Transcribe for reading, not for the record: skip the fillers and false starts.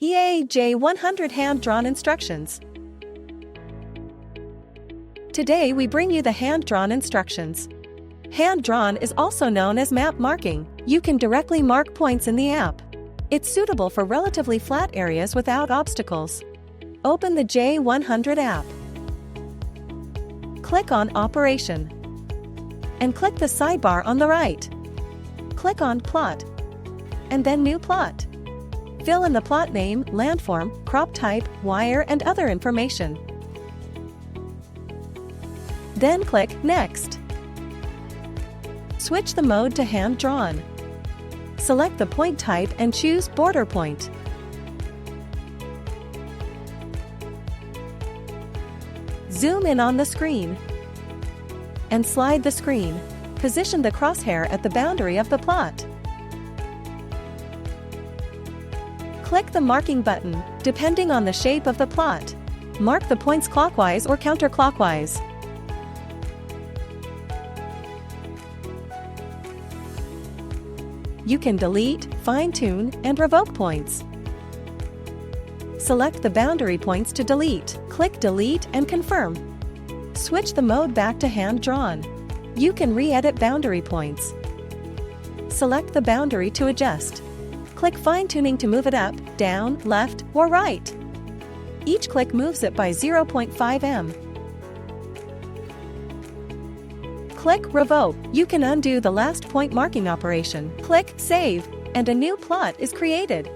J100 hand-drawn instructions. Today we bring you the hand-drawn instructions. Hand-drawn is also known as map marking. You can directly mark points in the app. It's suitable for relatively flat areas without obstacles. Open the J100 app. Click on Operation. And click the sidebar on the right. Click on Plot. And then New Plot. Fill in the plot name, landform, crop type, wire and other information. Then click Next. Switch the mode to hand-drawn. Select the point type and choose Border Point. Zoom in on the screen. And slide the screen. Position the crosshair at the boundary of the plot. Click the marking button, depending on the shape of the plot. Mark the points clockwise or counterclockwise. You can delete, fine-tune, and revoke points. Select the boundary points to delete. Click Delete and confirm. Switch the mode back to hand-drawn. You can re-edit boundary points. Select the boundary to adjust. Click Fine-tuning to move it up, down, left, or right. Each click moves it by 0.5 m. Click Revoke. You can undo the last point marking operation. Click Save, and a new plot is created.